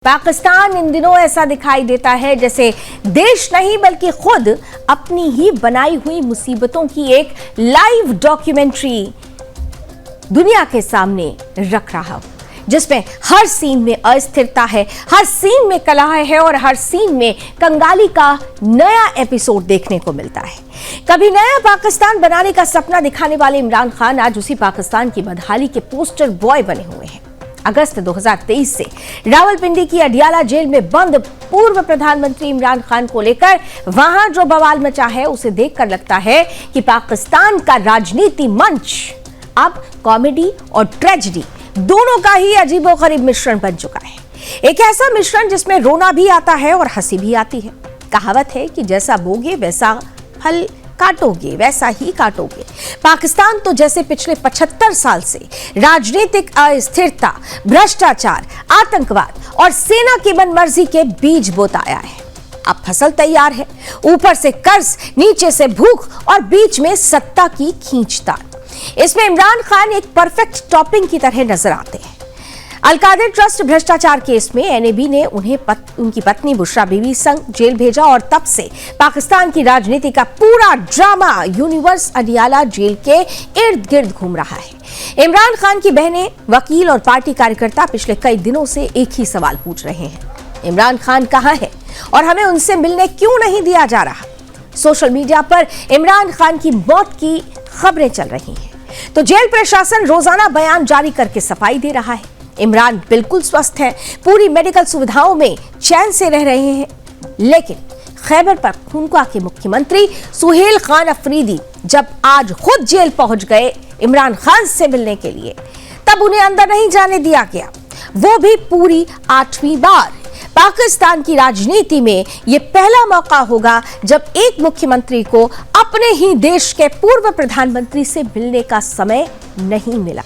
पाकिस्तान इन दिनों ऐसा दिखाई देता है जैसे देश नहीं बल्कि खुद अपनी ही बनाई हुई मुसीबतों की एक लाइव डॉक्यूमेंट्री दुनिया के सामने रख रहा हो, जिसमें हर सीन में अस्थिरता है, हर सीन में कलह है और हर सीन में कंगाली का नया एपिसोड देखने को मिलता है। कभी नया पाकिस्तान बनाने का सपना दिखाने वाले इमरान खान आज उसी पाकिस्तान की बदहाली के पोस्टर बॉय बने हुए हैं। अगस्त 2023 से रावलपिंडी की अडियाला जेल में बंद पूर्व प्रधानमंत्री इमरान खान को लेकर वहां जो बवाल मचा है उसे देखकर लगता है कि पाकिस्तान का राजनीति मंच अब कॉमेडी और ट्रेजेडी दोनों का ही अजीबोगरीब मिश्रण बन चुका है। एक ऐसा मिश्रण जिसमें रोना भी आता है और हंसी भी आती है। कहावत है कि जैसा बोगे वैसा फल काटोगे, वैसा ही काटोगे। पाकिस्तान तो जैसे पिछले 75 साल से राजनीतिक अस्थिरता, भ्रष्टाचार, आतंकवाद और सेना की मनमर्जी के बीज बोता आया है। अब फसल तैयार है, ऊपर से कर्ज, नीचे से भूख और बीच में सत्ता की खींचतान। इसमें इमरान खान एक परफेक्ट टॉपिंग की तरह नजर आते हैं। अलकादिर ट्रस्ट भ्रष्टाचार केस में एनएबी ने उन्हें उनकी पत्नी बुशरा बीवी संग जेल भेजा और तब से पाकिस्तान की राजनीति का पूरा ड्रामा यूनिवर्स अडियाला जेल के इर्द गिर्द घूम रहा है। इमरान खान की बहनें, वकील और पार्टी कार्यकर्ता पिछले कई दिनों से एक ही सवाल पूछ रहे हैं, इमरान खान कहां है और हमें उनसे मिलने क्यों नहीं दिया जा रहा। सोशल मीडिया पर इमरान खान की मौत की खबरें चल रही हैं तो जेल प्रशासन रोजाना बयान जारी करके सफाई दे रहा है। इमरान बिल्कुल स्वस्थ है, पूरी मेडिकल सुविधाओं में चैन से रह रहे हैं। लेकिन खैबर पख्तूनख्वा के मुख्यमंत्री सुहेल खान अफरीदी जब आज खुद जेल पहुंच गए इमरान खान से मिलने के लिए, तब उन्हें अंदर नहीं जाने दिया गया, वो भी पूरी 8वीं बार। पाकिस्तान की राजनीति में यह पहला मौका होगा जब एक मुख्यमंत्री को अपने ही देश के पूर्व प्रधानमंत्री से मिलने का समय नहीं मिला।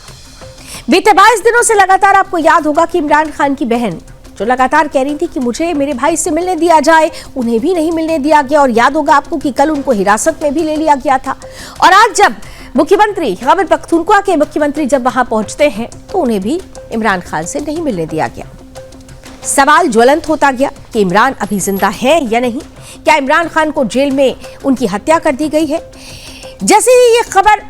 बीते 22 दिनों से लगातार आपको याद होगा कि इमरान खान की बहन जो लगातार कह रही थी कि मुझे मेरे भाई से मिलने दिया जाए, उन्हें भी नहीं मिलने दिया गया। और याद होगा आपको कि कल उनको हिरासत में भी ले लिया गया था। और आज जब मुख्यमंत्री खैबर पख्तूनख्वा के मुख्यमंत्री जब वहां पहुंचते हैं तो उन्हें भी इमरान खान से नहीं मिलने दिया गया। सवाल ज्वलंत होता गया कि इमरान अभी जिंदा है या नहीं, क्या इमरान खान को जेल में उनकी हत्या कर दी गई है। जैसे ही ये खबर,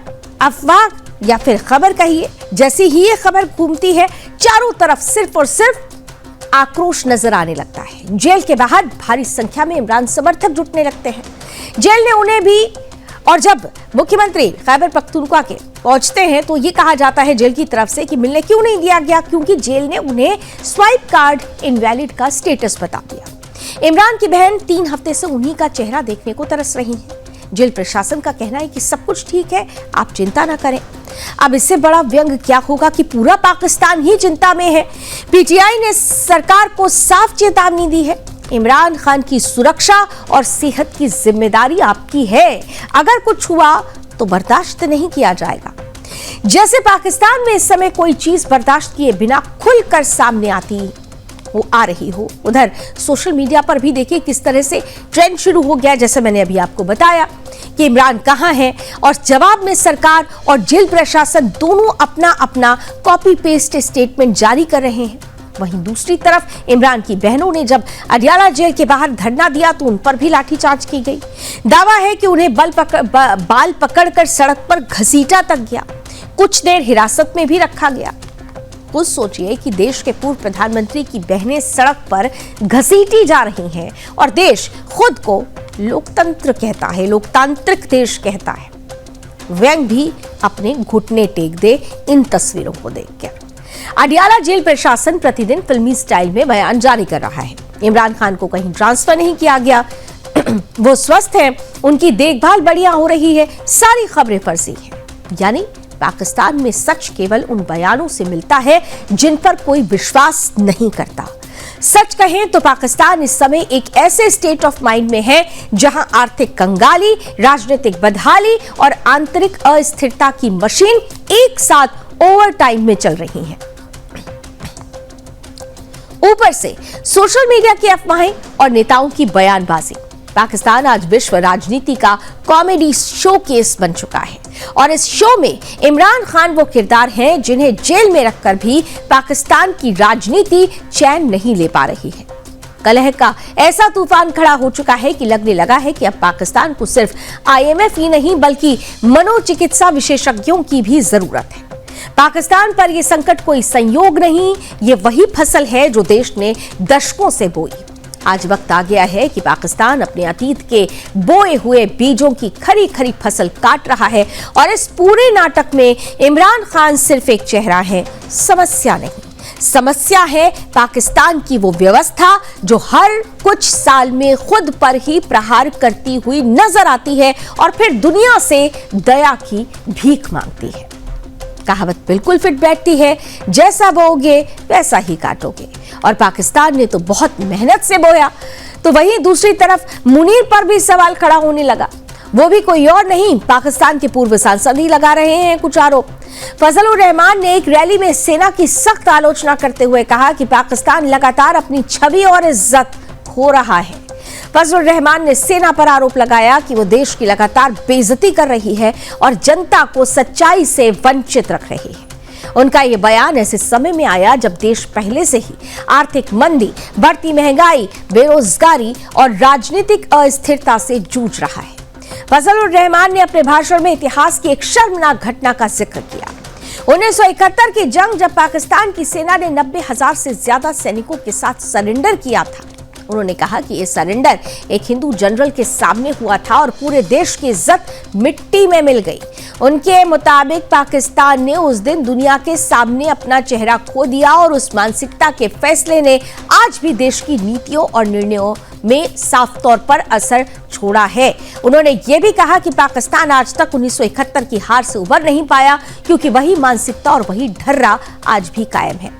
अफवाह या फिर खबर कहिए, जैसी ही ये खबर घूमती है चारों तरफ सिर्फ और सिर्फ आक्रोश नजर आने लगता है। जेल के बाहर भारी संख्या में इमरान समर्थक जुटने लगते हैं। जेल ने उन्हें भी, और जब मुख्यमंत्री खैबर पख्तूनख्वा के पहुंचते हैं तो ये कहा जाता है जेल की तरफ से कि मिलने क्यों नहीं दिया गया, क्योंकि जेल ने उन्हें स्वाइप कार्ड इनवैलिड का स्टेटस बता दिया। इमरान की बहन 3 हफ्ते से उन्हीं का चेहरा देखने को तरस रही है। जेल प्रशासन का कहना है कि सब कुछ ठीक है, आप चिंता ना करें। अब इससे बड़ा व्यंग क्या होगा कि पूरा पाकिस्तान ही चिंता में है। पीटीआई ने सरकार को साफ चेतावनी दी है, इमरान खान की सुरक्षा और सेहत की जिम्मेदारी आपकी है, अगर कुछ हुआ तो बर्दाश्त नहीं किया जाएगा। जैसे पाकिस्तान में इस समय कोई चीज बर्दाश्त किए बिना खुलकर सामने आती वो आ रही हो, उधर सोशल मीडिया पर भी देखिए किस तरह से ट्रेंड शुरू हो गया। जैसे मैंने अभी आपको बताया कि इमरान कहां है और जवाब में सरकार और जेल प्रशासन दोनों अपना अपना कॉपी पेस्ट स्टेटमेंट जारी कर रहे हैं। वहीं दूसरी तरफ इमरान की बहनों ने जब अडियाला जेल के बाहर धरना दिया तो उन पर भी लाठीचार्ज की गई। दावा है कि उन्हें बाल पकड़कर सड़क पर घसीटा तक गया, कुछ देर हिरासत में भी रखा गया। कुछ सोचिए कि देश के पूर्व प्रधानमंत्री की बहनें सड़क पर घसीटी जा रही हैं और देश खुद को लोकतंत्र कहता है, लोकतांत्रिक देश कहता है। व्यंग भी अपने घुटने टेक दे इन तस्वीरों को देखकर। अडियाला जेल प्रशासन प्रतिदिन फिल्मी स्टाइल में बयान जारी कर रहा है। इमरान खान को कहीं ट्रांसफर नहीं किया गया, वो स्वस्थ हैं, उनकी देखभाल बढ़िया हो रही है, सारी खबरें फर्जी हैं। यानी पाकिस्तान में सच केवल उन बयानों से मिलता है जिन पर कोई विश्वास नहीं करता। सच कहें तो पाकिस्तान इस समय एक ऐसे स्टेट ऑफ माइंड में है जहां आर्थिक कंगाली, राजनीतिक बदहाली और आंतरिक अस्थिरता की मशीन एक साथ ओवर टाइम में चल रही है। ऊपर से सोशल मीडिया की अफवाहें और नेताओं की बयानबाजी। पाकिस्तान आज विश्व राजनीति का कॉमेडी शोकेस बन चुका है। और इस शो में इमरान खान वो किरदार हैं जिन्हें जेल में रखकर भी पाकिस्तान की राजनीति चैन नहीं ले पा रही है। कलह का ऐसा तूफान खड़ा हो चुका है कि लगने लगा है कि अब पाकिस्तान को सिर्फ IMF ही नहीं बल्कि मनोचिकित्सा विशेषज्ञों की भी जरूरत है। पाकिस्तान पर यह संकट कोई संयोग नहीं, ये वही फसल है जो देश ने दशकों से बोई। आज वक्त आ गया है कि पाकिस्तान अपने अतीत के बोए हुए बीजों की खरी खरी फसल काट रहा है और इस पूरे नाटक में इमरान खान सिर्फ एक चेहरा है, समस्या नहीं। समस्या है पाकिस्तान की वो व्यवस्था जो हर कुछ साल में खुद पर ही प्रहार करती हुई नजर आती है और फिर दुनिया से दया की भीख मांगती है। कहावत बिल्कुल फिट बैठती है, जैसा बोओगे वैसा ही काटोगे। और पाकिस्तान ने तो बहुत मेहनत से बोया, तो वहीं दूसरी तरफ मुनीर पर भी सवाल खड़ा होने लगा। वो भी कोई और नहीं, पाकिस्तान के पूर्व सांसद ही लगा रहे हैं कुछ आरोप। फजलुर रहमान ने एक रैली में सेना की सख्त आलोचना करते हुए कहा कि पाकिस्तान लगातार अपनी छवि और इज्जत खो रहा है। फजलुर रहमान ने सेना पर आरोप लगाया कि वो देश की लगातार बेइज्जती कर रही है और जनता को सच्चाई से वंचित रख रही है। उनका ये बयान ऐसे समय में आया जब देश पहले से ही आर्थिक मंदी, बढ़ती महंगाई, बेरोजगारी और राजनीतिक अस्थिरता से जूझ रहा है। फजलुर रहमान ने अपने भाषण में इतिहास की एक शर्मनाक घटना का जिक्र किया। 1971 की जंग, जब पाकिस्तान की सेना ने 90,000 से ज्यादा सैनिकों के साथ सरेंडर किया था। उन्होंने कहा कि यह सरेंडर एक हिंदू जनरल के सामने हुआ था और पूरे देश की इज्जत मिट्टी में मिल गई। उनके मुताबिक पाकिस्तान ने उस दिन दुनिया के सामने अपना चेहरा खो दिया और उस मानसिकता के फैसले ने आज भी देश की नीतियों और निर्णयों में साफ तौर पर असर छोड़ा है। उन्होंने यह भी कहा कि पाकिस्तान आज तक 1971 की हार से उबर नहीं पाया क्योंकि वही मानसिकता और वही ढर्रा आज भी कायम है।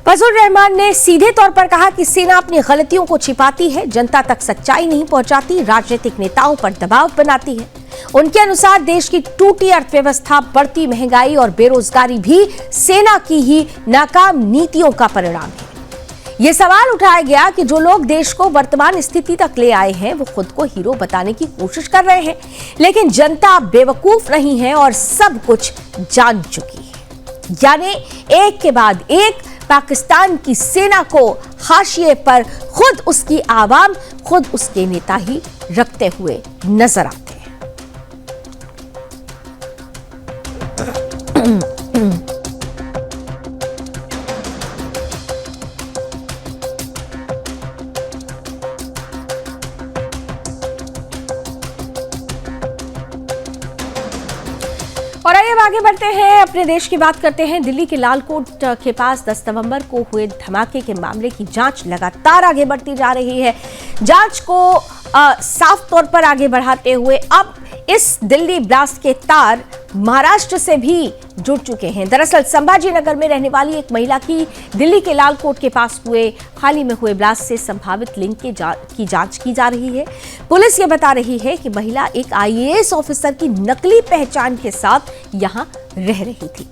फजलुर रहमान ने सीधे तौर पर कहा कि सेना अपनी गलतियों को छिपाती है, जनता तक सच्चाई नहीं पहुंचाती, राजनीतिक नेताओं पर दबाव बनाती है। उनके अनुसार देश की टूटी अर्थव्यवस्था, बढ़ती महंगाई और बेरोजगारी भी सेना की ही नाकाम नीतियों का परिणाम है। यह सवाल उठाया गया कि जो लोग देश को वर्तमान स्थिति तक ले आए हैं वो खुद को हीरो बताने की कोशिश कर रहे हैं, लेकिन जनता बेवकूफ नहीं है और सब कुछ जान चुकी है। यानी एक के बाद एक पाकिस्तान की सेना को हाशिए पर खुद उसकी आवाम, खुद उसके नेता ही रखते हुए नजर आते हैं। और आइए आगे बढ़ते हैं, अपने देश की बात करते हैं। दिल्ली के लालकोट के पास 10 नवंबर को हुए धमाके के मामले की जांच लगातार आगे बढ़ती जा रही है। जांच को साफ तौर पर आगे बढ़ाते हुए अब इस दिल्ली ब्लास्ट के तार महाराष्ट्र से भी जुड़ चुके हैं। दरअसल संभाजी नगर में रहने वाली एक महिला की दिल्ली के लालकोट के पास हाल ही में हुए ब्लास्ट से संभावित लिंक की जांच की जा रही है। पुलिस ये बता रही है कि महिला एक IAS ऑफिसर की नकली पहचान के साथ यहां रह रही थी।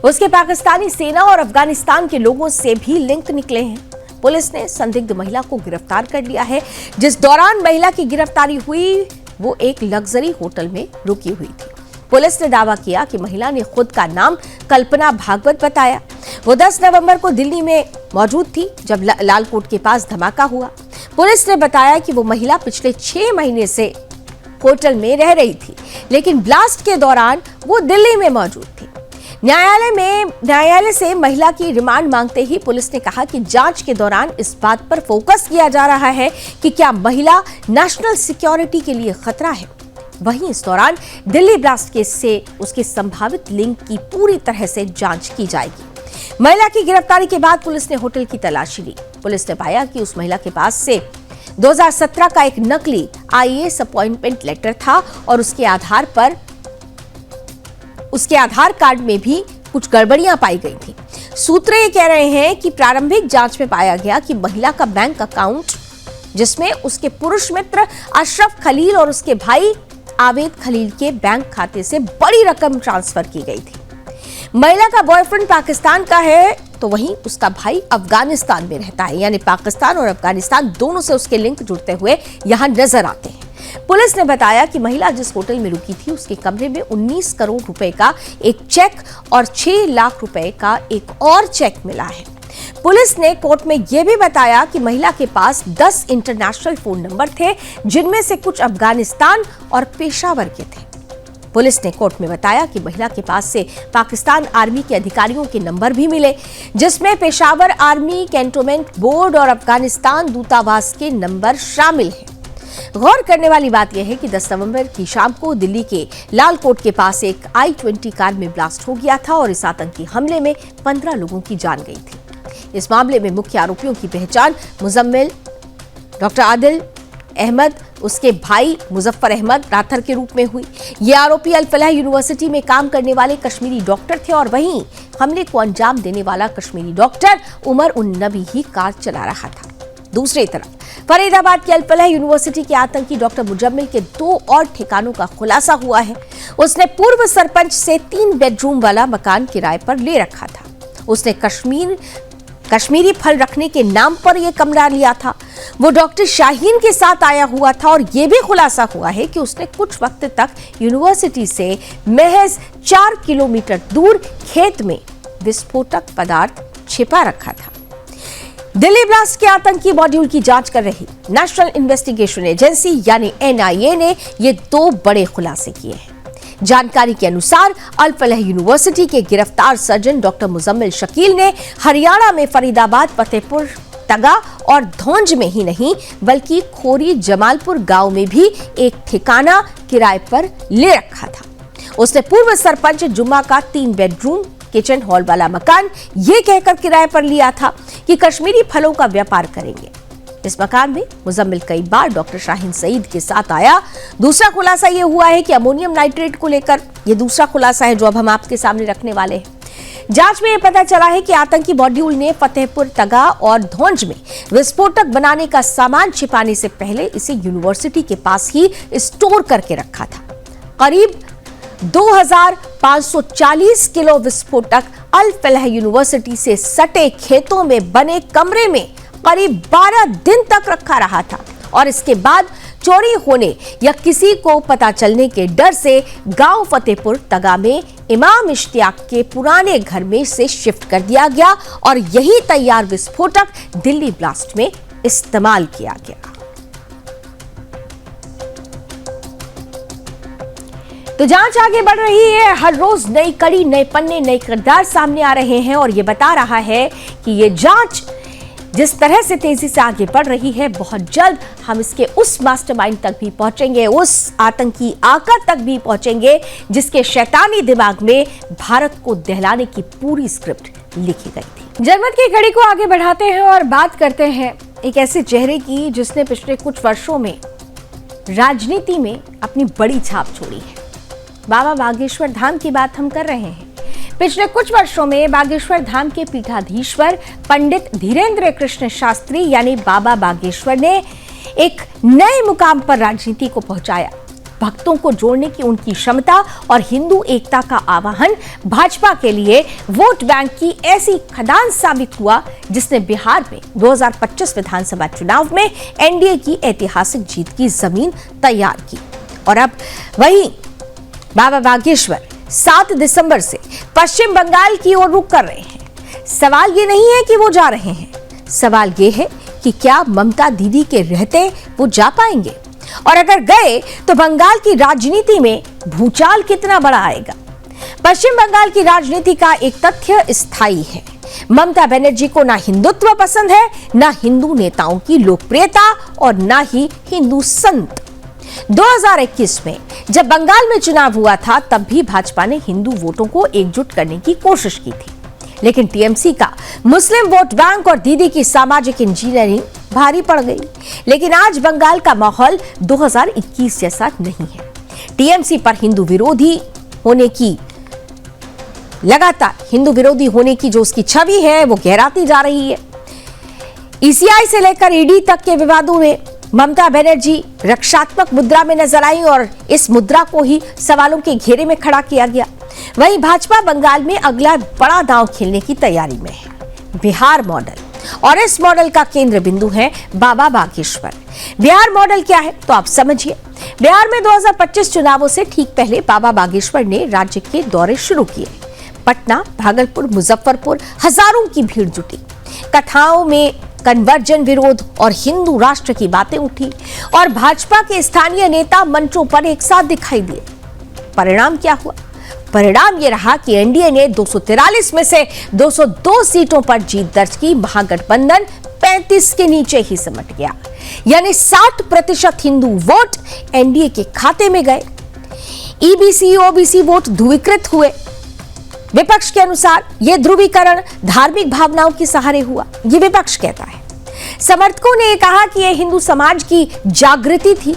उसके पाकिस्तानी सेना और अफगानिस्तान के लोगों से भी लिंक निकले हैं। पुलिस ने संदिग्ध महिला को गिरफ्तार कर लिया है। जिस दौरान महिला की गिरफ्तारी हुई वो एक लग्जरी होटल में रुकी हुई थी। पुलिस ने दावा किया कि महिला ने खुद का नाम कल्पना भागवत बताया। वो 10 नवंबर को दिल्ली में मौजूद थी जब लालकोट के पास धमाका हुआ। पुलिस ने बताया कि वो महिला पिछले 6 महीने से होटल में रह रही थी, लेकिन ब्लास्ट के दौरान वो दिल्ली में मौजूद थी। न्यायालय से महिला की रिमांड मांगते ही पुलिस ने कहा कि जांच के दौरान इस बात पर फोकस किया जा रहा है कि क्या महिला नेशनल सिक्योरिटी के लिए खतरा है। वहीं इस दौरान दिल्ली ब्लास्ट केस से उसके संभावित लिंक की पूरी तरह से जांच की जाएगी। महिला की गिरफ्तारी के बाद पुलिस ने होटल की तलाशी ली। पुलिस ने पाया कि उस महिला के पास से 2017 का एक नकली IAS अपॉइंटमेंट लेटर था और उसके आधार कार्ड में भी कुछ गड़बड़ियां पाई गई थी। सूत्र ये कह रहे हैं कि प्रारंभिक जांच में पाया गया कि महिला का बैंक अकाउंट, जिसमें उसके पुरुष मित्र अशरफ खलील और उसके भाई आवेद खलील के बैंक खाते से बड़ी रकम ट्रांसफर की गई थी। महिला का बॉयफ्रेंड पाकिस्तान का है तो वहीं उसका भाई अफगानिस्तान में रहता है। यानी पाकिस्तान और अफगानिस्तान दोनों से उसके लिंक जुड़ते हुए यहां नजर आते हैं। पुलिस ने बताया कि महिला जिस होटल में रुकी थी उसके कमरे में 19 करोड़ रुपए का एक चेक और 6 लाख रुपए का एक और चेक मिला है। पुलिस ने कोर्ट में यह भी बताया कि महिला के पास 10 इंटरनेशनल फोन नंबर थे, जिनमें से कुछ अफगानिस्तान और पेशावर के थे। पुलिस ने कोर्ट में बताया कि महिला के पास से पाकिस्तान आर्मी के अधिकारियों के नंबर भी मिले, जिसमें पेशावर आर्मी कैंटोनमेंट बोर्ड और अफगानिस्तान दूतावास के नंबर शामिल हैं। गौर करने वाली बात यह है कि 10 नवंबर की शाम को दिल्ली के लाल कोर्ट के पास एक I-20 कार में ब्लास्ट हो गया था और इस आतंकी हमले में 15 लोगों की जान गई थी। इस मामले में मुख्य आरोपियों की पहचान मुजम्मिल, डॉक्टर आदिल अहमद, उसके भाई मुजफ्फर अहमद राथर के रूप में हुई। ये आरोपी अल फलाह यूनिवर्सिटी में काम करने वाले कश्मीरी डॉक्टर थे और वहीं हमले को अंजाम देने वाला कश्मीरी डॉक्टर उमर उन नबी ही कार चला रहा था। दूसरी तरफ फरीदाबाद के अल फलाह यूनिवर्सिटी के आतंकी डॉक्टर मुजम्मिल के 2 और ठिकानों का खुलासा हुआ है। उसने पूर्व सरपंच से 3 बेडरूम वाला मकान किराए पर ले रखा था। उसने कश्मीरी फल रखने के नाम पर यह कमरा लिया था। वो डॉक्टर शाहीन के साथ आया हुआ था और यह भी खुलासा हुआ है कि उसने कुछ वक्त तक यूनिवर्सिटी से महज 4 किलोमीटर दूर खेत में विस्फोटक पदार्थ छिपा रखा था। दिल्ली ब्लास्ट के आतंकी मॉड्यूल की जांच कर रही नेशनल इन्वेस्टिगेशन एजेंसी यानी NIA ने ये 2 बड़े खुलासे किए हैं। जानकारी के अनुसार अल फलाह यूनिवर्सिटी के गिरफ्तार सर्जन डॉक्टर मुजम्मिल शकील ने हरियाणा में फरीदाबाद, फतेहपुर तगा और धौंज में ही नहीं बल्कि खोरी जमालपुर गांव में भी एक ठिकाना किराए पर ले रखा था। उसने पूर्व सरपंच जुम्मा का 3 बेडरूम किचन हॉल वाला मकान ये कहकर किराए पर लिया था कि कश्मीरी फलों का व्यापार करेंगे। इस मकान में मुजम्मिल कई बार डॉक्टर शाहीन सईद के साथ आया। दूसरा खुलासा यह हुआ है कि अमोनियम नाइट्रेट को लेकर, यह दूसरा खुलासा है जो अब हम आपके सामने रखने वाले हैं। जांच में यह पता चला है कि आतंकी मॉड्यूल ने फतेहपुर तगा और धौंज में विस्फोटक बनाने का सामान छिपाने से पहले इसे यूनिवर्सिटी के पास ही स्टोर करके रखा था। करीब 2540 किलो विस्फोटक अल फलाह यूनिवर्सिटी से सटे खेतों में बने कमरे में करीब 12 दिन तक रखा रहा था और इसके बाद चोरी होने या किसी को पता चलने के डर से गांव फतेहपुर तगा में इमाम इश्तियाक के पुराने घर में से शिफ्ट कर दिया गया और यही तैयार विस्फोटक दिल्ली ब्लास्ट में इस्तेमाल किया गया। तो जांच आगे बढ़ रही है। हर रोज नई कड़ी, नए पन्ने, नए किरदार सामने आ रहे हैं और ये बता रहा है कि ये जांच जिस तरह से तेजी से आगे बढ़ रही है, बहुत जल्द हम इसके उस मास्टरमाइंड तक भी पहुंचेंगे, उस आतंकी आका तक भी पहुंचेंगे जिसके शैतानी दिमाग में भारत को दहलाने की पूरी स्क्रिप्ट लिखी गई थी। जनमत की कड़ी को आगे बढ़ाते हैं और बात करते हैं एक ऐसे चेहरे की जिसने पिछले कुछ वर्षों में राजनीति में अपनी बड़ी छाप छोड़ी है। बाबा बागेश्वर धाम की बात हम कर रहे हैं। पिछले कुछ वर्षों में बागेश्वर धाम के पीठाधीश्वर पंडित धीरेन्द्र कृष्ण शास्त्री यानी बाबा बागेश्वर ने एक नए मुकाम पर राजनीति को पहुंचाया। भक्तों को जोड़ने की उनकी क्षमता और हिंदू एकता का आवाहन भाजपा के लिए वोट बैंक की ऐसी खदान साबित हुआ जिसने बिहार में 2025 विधानसभा चुनाव में एनडीए की ऐतिहासिक जीत की जमीन तैयार की। और अब वही बाबा बागेश्वर 7 दिसंबर से पश्चिम बंगाल की ओर रुख कर रहे हैं। सवाल ये नहीं है कि वो जा रहे हैं, सवाल ये है कि क्या ममता दीदी के रहते वो जा पाएंगे, और अगर गए तो बंगाल की राजनीति में भूचाल कितना बड़ा आएगा। पश्चिम बंगाल की राजनीति का एक तथ्य स्थायी है। ममता बनर्जी को ना हिंदुत्व पसंद है, ना हिंदू नेताओं की लोकप्रियता और ना ही हिंदू संत। 2021 में जब बंगाल में चुनाव हुआ था तब भी भाजपा ने हिंदू वोटों को एकजुट करने की कोशिश की थी, लेकिन टीएमसी का मुस्लिम वोट बैंक और दीदी की सामाजिक इंजीनियरिंग भारी पड़ गई। लेकिन आज बंगाल का माहौल 2021 जैसा नहीं है। टीएमसी पर हिंदू विरोधी होने की जो उसकी छवि है वो गहराती जा रही है। ईसीआई से लेकर ईडी तक के विवादों में ममता बनर्जी रक्षात्मक मुद्रा में नजर आई और इस मुद्रा को ही सवालों के घेरे में खड़ा किया गया। वहीं भाजपा बंगाल में अगला बड़ा दांव खेलने की तैयारी में है। बिहार मॉडल और इस मॉडल का केंद्र बिंदु है बाबा बागेश्वर। बिहार मॉडल क्या है तो आप समझिए। बिहार में 2025 चुनावों से ठीक पहले बाबा बागेश्वर ने राज्य के दौरे शुरू किए। पटना, भागलपुर, मुजफ्फरपुर हजारों की भीड़ जुटी। कथाओं में कन्वर्जन विरोध और हिंदू राष्ट्र की बातें उठी और भाजपा के स्थानीय नेता मंचों पर एक साथ दिखाई दिए। परिणाम क्या हुआ? परिणाम यह रहा कि एनडीए ने 243 में से 202 सीटों पर जीत दर्ज की। महागठबंधन 35 के नीचे ही सिमट गया, यानी 60% हिंदू वोट एनडीए के खाते में गए। ईबीसी ओबीसी वोट ध्रुवीकृत हुए। विपक्ष के अनुसार यह ध्रुवीकरण धार्मिक भावनाओं के सहारे हुआ, यह विपक्ष कहता है। समर्थकों ने कहा कि यह हिंदू समाज की जागृति थी,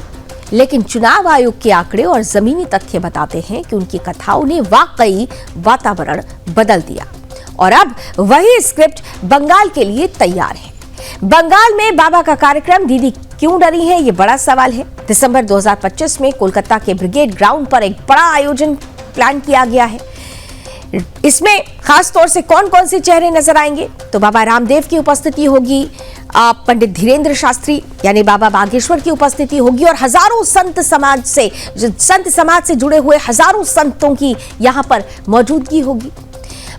लेकिन चुनाव आयोग के आंकड़े और जमीनी तथ्य बताते हैं कि उनकी कथाओं ने वाकई वातावरण बदल दिया और अब वही स्क्रिप्ट बंगाल के लिए तैयार है। बंगाल में बाबा का कार्यक्रम दीदी क्यों डरी है, यह बड़ा सवाल है। दिसंबर 2025 में कोलकाता के ब्रिगेड ग्राउंड पर एक बड़ा आयोजन प्लान किया गया है। इसमें खास तौर से कौन कौन से चेहरे नजर आएंगे तो बाबा रामदेव की उपस्थिति होगी, पंडित धीरेन्द्र शास्त्री यानी बाबा बागेश्वर की उपस्थिति होगी और हजारों संत समाज से जुड़े हुए हजारों संतों की यहां पर मौजूदगी होगी।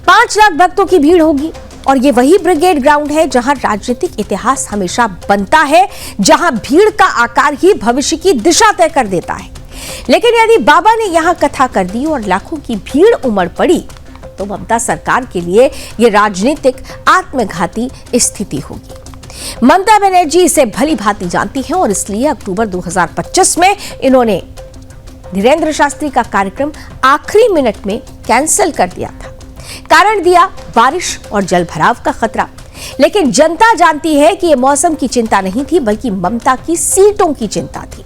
5 लाख भक्तों की भीड़ होगी और ये वही ब्रिगेड ग्राउंड है जहां राजनीतिक इतिहास हमेशा बनता है, जहां भीड़ का आकार ही भविष्य की दिशा तय कर देता है। लेकिन यदि बाबा ने यहां कथा कर दी और लाखों की भीड़ उमड़ पड़ी तो ममता सरकार के लिए यह राजनीतिक आत्मघाती स्थिति होगी। ममता बनर्जी इसे भली भांति जानती हैं और इसलिए अक्टूबर 2025 में इन्होंने धीरेन्द्र शास्त्री का कार्यक्रम आखिरी मिनट में कैंसिल कर दिया था। कारण दिया बारिश और जल भराव का खतरा। लेकिन जनता जानती है कि यह मौसम की चिंता नहीं थी, बल्कि ममता की सीटों की चिंता थी।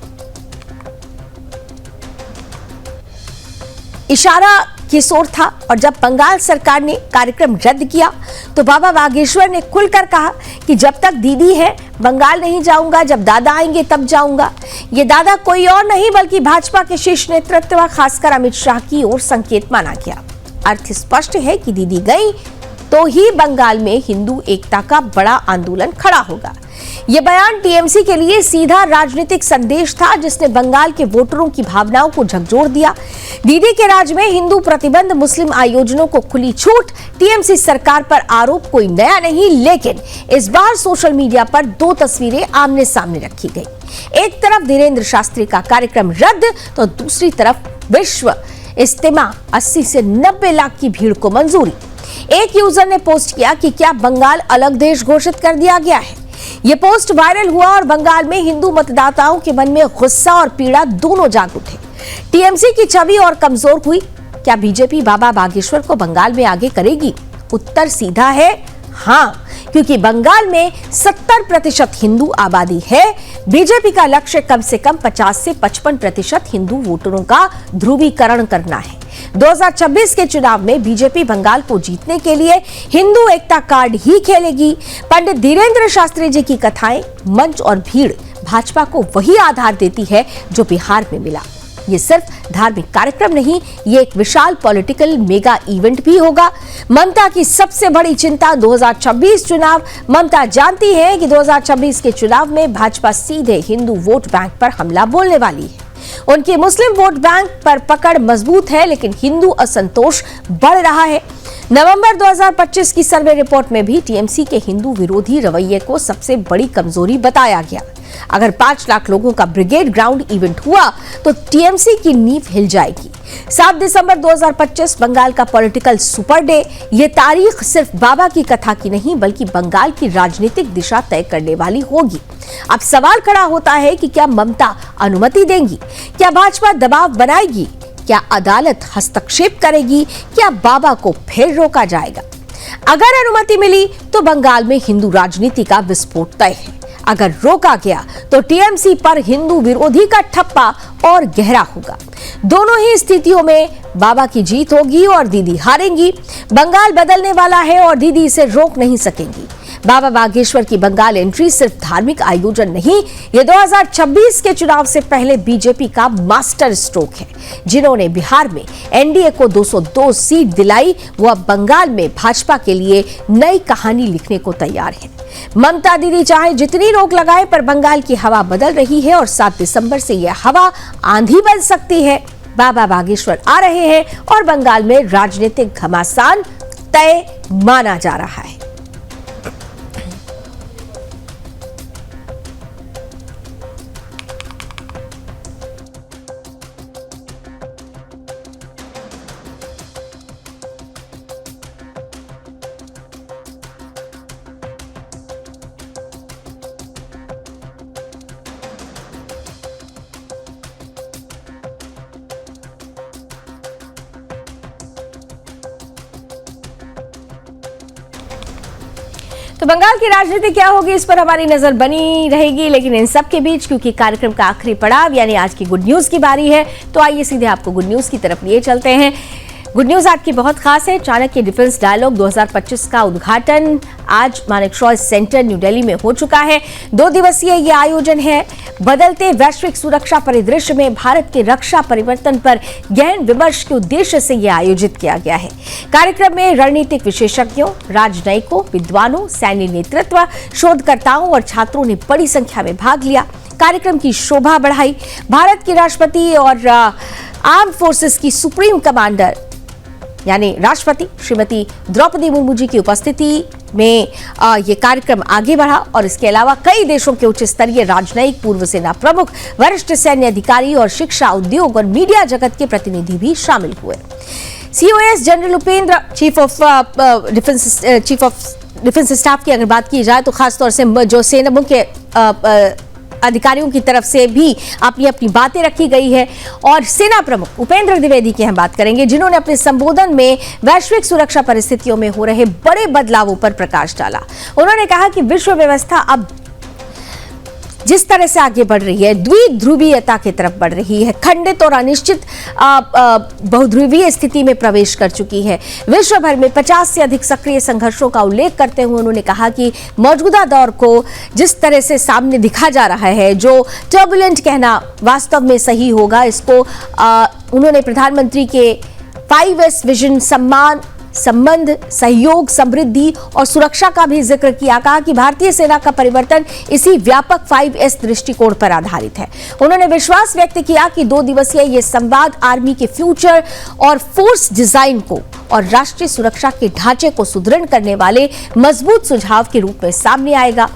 इशारा किशोर था और जब बंगाल सरकार ने कार्यक्रम रद्द किया तो बाबा बागेश्वर ने खुलकर कहा कि जब तक दीदी है बंगाल नहीं जाऊंगा, जब दादा आएंगे तब जाऊंगा। ये दादा कोई और नहीं बल्कि भाजपा के शीर्ष नेतृत्व खासकर अमित शाह की ओर संकेत माना गया। अर्थ स्पष्ट है कि दीदी गई तो ही बंगाल में हिंदू एकता का बड़ा आंदोलन खड़ा होगा। यह बयान टीएमसी के लिए सीधा राजनीतिक संदेश था जिसने बंगाल के वोटरों की भावनाओं को झकझोर दिया। दीदी के राज में हिंदू प्रतिबंध, मुस्लिम आयोजनों को खुली छूट, टीएमसी सरकार पर आरोप कोई नया नहीं, लेकिन इस बार सोशल मीडिया पर 2 तस्वीरें आमने सामने रखी गई। एक तरफ धीरेन्द्र शास्त्री का कार्यक्रम रद्द तो दूसरी तरफ विश्व इज्तिमा 80 से 90 लाख की भीड़ को मंजूरी। एक यूजर ने पोस्ट किया कि क्या बंगाल अलग देश घोषित कर दिया गया है। यह पोस्ट वायरल हुआ और बंगाल में हिंदू मतदाताओं के मन में गुस्सा और पीड़ा दोनों जाग उठे। टीएमसी की छवि और कमजोर हुई। क्या बीजेपी बाबा बागेश्वर को बंगाल में आगे करेगी? उत्तर सीधा है हां, क्योंकि बंगाल में 70% हिंदू आबादी है। बीजेपी का लक्ष्य कम से कम 50 से 55% हिंदू वोटरों का ध्रुवीकरण करना है। 2026 के चुनाव में बीजेपी बंगाल को जीतने के लिए हिंदू एकता कार्ड ही खेलेगी। पंडित धीरेन्द्र शास्त्री जी की कथाएं, मंच और भीड़ भाजपा को वही आधार देती है जो बिहार में मिला। ये सिर्फ धार्मिक कार्यक्रम नहीं, ये एक विशाल पॉलिटिकल मेगा इवेंट भी होगा। ममता की सबसे बड़ी चिंता 2026 चुनाव। ममता जानती है कि 2026 के चुनाव में भाजपा सीधे हिंदू वोट बैंक पर हमला बोलने वाली है। उनकी मुस्लिम वोट बैंक पर पकड़ मजबूत है, लेकिन हिंदू असंतोष बढ़ रहा है। नवंबर 2025 की सर्वे रिपोर्ट में भी टीएमसी के हिंदू विरोधी रवैये को सबसे बड़ी कमजोरी बताया गया। अगर 5 लाख लोगों का ब्रिगेड ग्राउंड इवेंट हुआ तो टीएमसी की नींव हिल जाएगी। 7 दिसंबर 2025 बंगाल का पॉलिटिकल सुपर डे। ये तारीख सिर्फ बाबा की कथा की नहीं बल्कि बंगाल की राजनीतिक दिशा तय करने वाली होगी। अब सवाल खड़ा होता है कि क्या ममता अनुमति देंगी? क्या भाजपा दबाव बनाएगी? क्या अदालत हस्तक्षेप करेगी? क्या बाबा को फिर रोका जाएगा? अगर अनुमति मिली तो बंगाल में हिंदू राजनीति का विस्फोट तय है। अगर रोका गया तो टीएमसी पर हिंदू विरोधी का ठप्पा और गहरा होगा। दोनों ही स्थितियों में बाबा की जीत होगी और दीदी हारेंगी। बंगाल बदलने वाला है और दीदी इसे रोक नहीं सकेंगी। बाबा बागेश्वर की बंगाल एंट्री सिर्फ धार्मिक आयोजन नहीं, ये 2026 के चुनाव से पहले बीजेपी का मास्टर स्ट्रोक है। जिन्होंने बिहार में एनडीए को 202 सीट दिलाई, वो अब बंगाल में भाजपा के लिए नई कहानी लिखने को तैयार है। ममता दीदी चाहे जितनी रोक लगाए, पर बंगाल की हवा बदल रही है और 7 दिसंबर से यह हवा आंधी बन सकती है। बाबा बागेश्वर आ रहे हैं और बंगाल में राजनीतिक घमासान तय माना जा रहा है। तो बंगाल की राजनीति क्या होगी, इस पर हमारी नजर बनी रहेगी। लेकिन इन सब के बीच, क्योंकि कार्यक्रम का आखिरी पड़ाव यानी आज की गुड न्यूज की बारी है, तो आइए सीधे आपको गुड न्यूज की तरफ लिए चलते हैं। गुड न्यूज आज की बहुत खास है। चाणक्य डिफेंस डायलॉग 2025 का उद्घाटन आज मानेकशॉ सेंटर न्यू दिल्ली में हो चुका है। 2 दिवसीय ये आयोजन है। बदलते वैश्विक सुरक्षा परिदृश्य में भारत के रक्षा परिवर्तन पर गहन विमर्श के उद्देश्य से यह आयोजित किया गया है। कार्यक्रम में रणनीतिक विशेषज्ञों, राजनयिकों, विद्वानों, सैन्य नेतृत्व, शोधकर्ताओं और छात्रों ने बड़ी संख्या में भाग लिया। कार्यक्रम की शोभा बढ़ाई। भारत के राष्ट्रपति और आर्म फोर्सेस की सुप्रीम कमांडर यानी राष्ट्रपति श्रीमती द्रौपदी मुर्मू जी की उपस्थिति में ये कार्यक्रम आगे बढ़ा और इसके अलावा कई देशों के उच्च स्तरीय राजनयिक, पूर्व सेना प्रमुख, वरिष्ठ सैन्य अधिकारी और शिक्षा, उद्योग और मीडिया जगत के प्रतिनिधि भी शामिल हुए। COS general Upendra, chief of defence staff की अगर बात की जाए तो खासतौर से जो सेना मुख्य अधिकारियों की तरफ से भी अपनी अपनी बातें रखी गई है। और सेना प्रमुख उपेंद्र द्विवेदी की हम बात करेंगे, जिन्होंने अपने संबोधन में वैश्विक सुरक्षा परिस्थितियों में हो रहे बड़े बदलावों पर प्रकाश डाला। उन्होंने कहा कि विश्व व्यवस्था अब जिस तरह से आगे बढ़ रही है, द्विध्रुवीयता की तरफ बढ़ रही है, खंडित और अनिश्चित बहुध्रुवीय स्थिति में प्रवेश कर चुकी है। विश्व भर में 50 से अधिक सक्रिय संघर्षों का उल्लेख करते हुए उन्होंने कहा कि मौजूदा दौर को जिस तरह से सामने दिखा जा रहा है, जो टर्बुलेंट कहना वास्तव में सही होगा। इसको उन्होंने प्रधानमंत्री के 5S विजन, सम्मान, संबंध, सहयोग, समृद्धि और सुरक्षा का भी जिक्र किया। कहा कि भारतीय सेना का परिवर्तन इसी व्यापक 5S दृष्टिकोण पर आधारित है। उन्होंने विश्वास व्यक्त किया कि 2 दिवसीय ये संवाद आर्मी के फ्यूचर और फोर्स डिजाइन को और राष्ट्रीय सुरक्षा के ढांचे को सुदृढ़ करने वाले मजबूत सुझाव के रूप में सामने आएगा।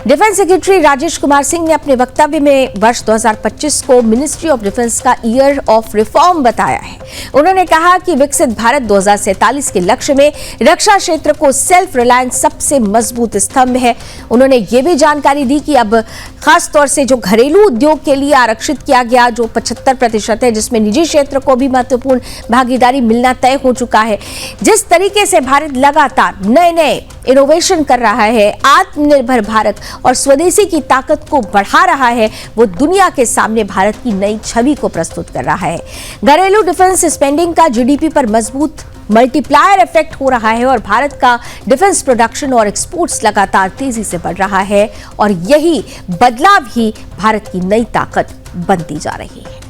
डिफेंस सेक्रेटरी राजेश कुमार सिंह ने अपने वक्तव्य में वर्ष 2025 को मिनिस्ट्री ऑफ डिफेंस का ईयर ऑफ रिफॉर्म बताया है। उन्होंने कहा कि विकसित भारत 2047 के लक्ष्य में रक्षा क्षेत्र को सेल्फ रिलायंस सबसे मजबूत स्तंभ है। उन्होंने ये भी जानकारी दी कि अब खास तौर से जो घरेलू उद्योग के लिए आरक्षित किया गया जो 75% है, जिसमें निजी क्षेत्र को भी महत्वपूर्ण भागीदारी मिलना तय हो चुका है। जिस तरीके से भारत लगातार नए इनोवेशन कर रहा है, आत्मनिर्भर भारत और स्वदेशी की ताकत को बढ़ा रहा है, वो दुनिया के सामने भारत की नई छवि को प्रस्तुत कर रहा है। घरेलू डिफेंस स्पेंडिंग का GDP पर मजबूत मल्टीप्लायर इफेक्ट हो रहा है और भारत का डिफेंस प्रोडक्शन और एक्सपोर्ट्स लगातार तेजी से बढ़ रहा है और यही बदलाव ही भारत की नई ताकत बनती जा रही है।